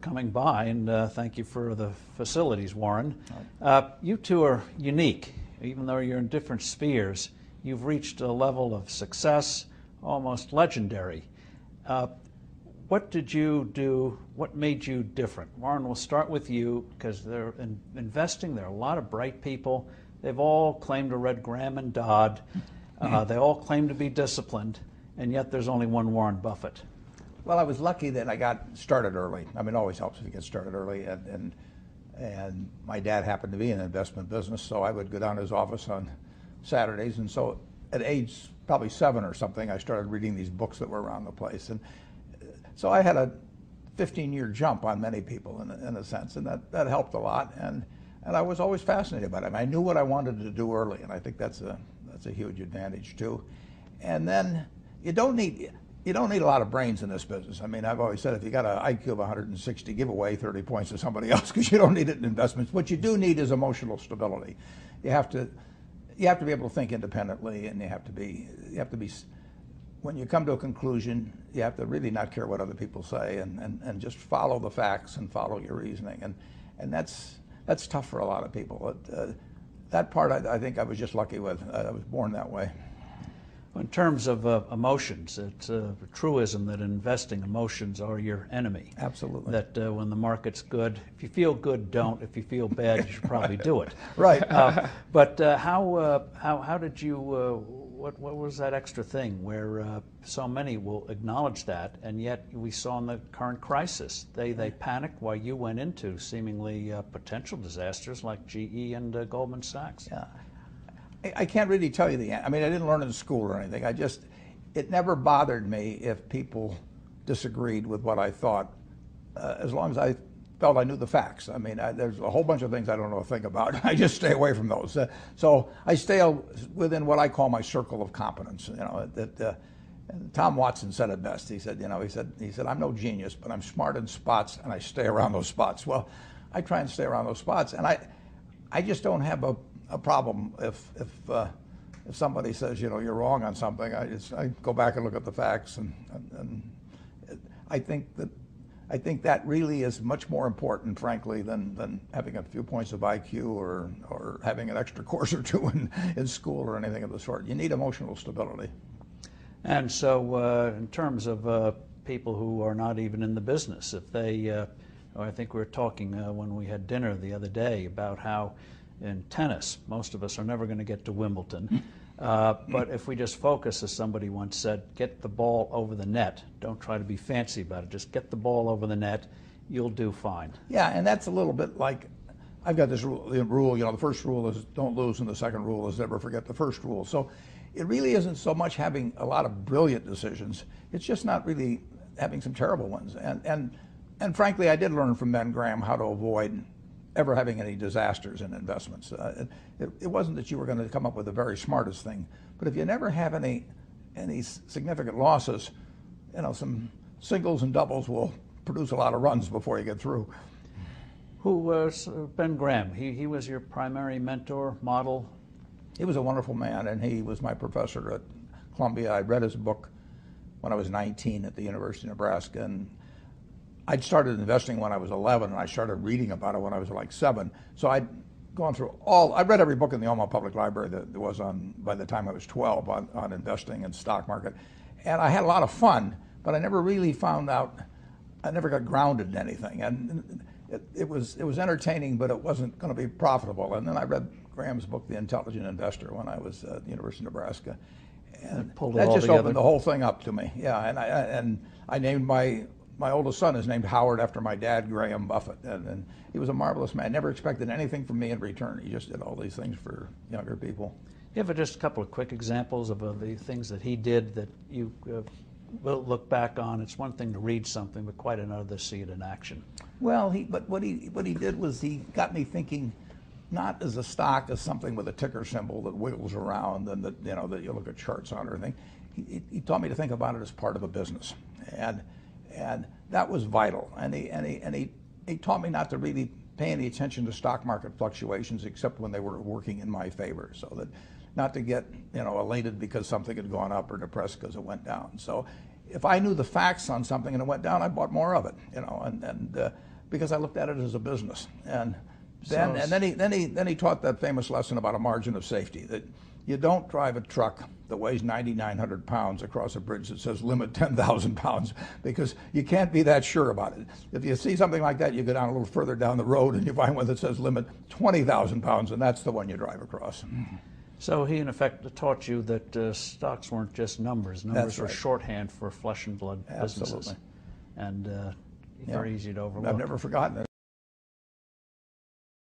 coming by, and thank you for the facilities, Warren. You two are unique. Even though you're in different spheres, you've reached a level of success almost legendary. What did you do? What made you different? Warren, we'll start with you, because they're in investing. There are a lot of bright people. They've all claimed to read Graham and Dodd. They all claim to be disciplined, and yet there's only one Warren Buffett. Well, I was lucky that I got started early. I mean, it always helps if you get started early. And my dad happened to be in the investment business, so I would go down to his office on Saturdays. And so at age probably 7 or something, I started reading these books that were around the place. And so I had a 15-year jump on many people in a sense, and that helped a lot. And I was always fascinated by it. I knew what I wanted to do early, and I think that's a huge advantage too. And then you don't need a lot of brains in this business. I mean, I've always said if you got an IQ of 160, give away 30 points to somebody else, because you don't need it in investments. What you do need is emotional stability. You have to be able to think independently, and you have to be when you come to a conclusion, you have to really not care what other people say, and just follow the facts and follow your reasoning. And that's tough for a lot of people. That part I think I was just lucky with. I was born that way. In terms of emotions, it's a truism that in investing, emotions are your enemy. Absolutely. That when the market's good, if you feel good, don't. If you feel bad, you should probably do it. Right. But how did you? What was that extra thing where so many will acknowledge that, and yet we saw in the current crisis they panicked while you went into seemingly potential disasters like GE and Goldman Sachs. Yeah. I can't really tell you the answer. I mean, I didn't learn in school or anything. It never bothered me if people disagreed with what I thought, as long as I felt I knew the facts. I mean, there's a whole bunch of things I don't know a thing about. I just stay away from those. So I stay within what I call my circle of competence. You know, Tom Watson said it best. He said, I'm no genius, but I'm smart in spots, and I stay around those spots. Well, I try and stay around those spots, and I just don't have a problem if somebody says, you're wrong on something. I go back and look at the facts, and I think that really is much more important, frankly, than having a few points of IQ or having an extra course or two in school or anything of the sort. You need emotional stability. And so in terms of people who are not even in the business, if they, I think we were talking when we had dinner the other day about how in tennis, most of us are never going to get to Wimbledon. But if we just focus, as somebody once said, get the ball over the net. Don't try to be fancy about it. Just get the ball over the net. You'll do fine. Yeah, and that's a little bit like, I've got this rule, the first rule is don't lose, and the second rule is never forget the first rule. So it really isn't so much having a lot of brilliant decisions. It's just not really having some terrible ones. And frankly, I did learn from Ben Graham how to avoid ever having any disasters in investments. It wasn't that you were going to come up with the very smartest thing, but if you never have any significant losses, some singles and doubles will produce a lot of runs before you get through. Who was Ben Graham? He was your primary mentor, model? He was a wonderful man, and he was my professor at Columbia. I read his book when I was 19 at the University of Nebraska, and I'd started investing when I was 11, and I started reading about it when I was like 7. So I'd gone through I read every book in the Omaha Public Library that there was by the time I was 12 on investing and stock market. And I had a lot of fun, but I never really I never got grounded in anything. And it was entertaining, but it wasn't going to be profitable. And then I read Graham's book, The Intelligent Investor, when I was at the University of Nebraska. And that just opened the whole thing up to me. Yeah, and I named my oldest son is named Howard after my dad, Graham Buffett, and he was a marvelous man. Never expected anything from me in return. He just did all these things for younger people. You have just a couple of quick examples of the things that he did that you will look back on? It's one thing to read something, but quite another to see it in action. Well, but what he did was he got me thinking not as a stock as something with a ticker symbol that wiggles around and that that you look at charts on or anything. He taught me to think about it as part of a business, and that was vital. And he taught me not to really pay any attention to stock market fluctuations except when they were working in my favor, so that not to get elated because something had gone up or depressed because it went down. So if I knew the facts on something and it went down, I bought more of it, you know, and because I looked at it as a business. And then he taught that famous lesson about a margin of safety, that you don't drive a truck that weighs 9,900 pounds across a bridge that says limit 10,000 pounds, because you can't be that sure about it. If you see something like that, you go down a little further down the road and you find one that says limit 20,000 pounds, and that's the one you drive across. So he, in effect, taught you that stocks weren't just numbers. Numbers were right. shorthand for flesh and blood businesses. Absolutely. And very easy to overlook. I've never forgotten it.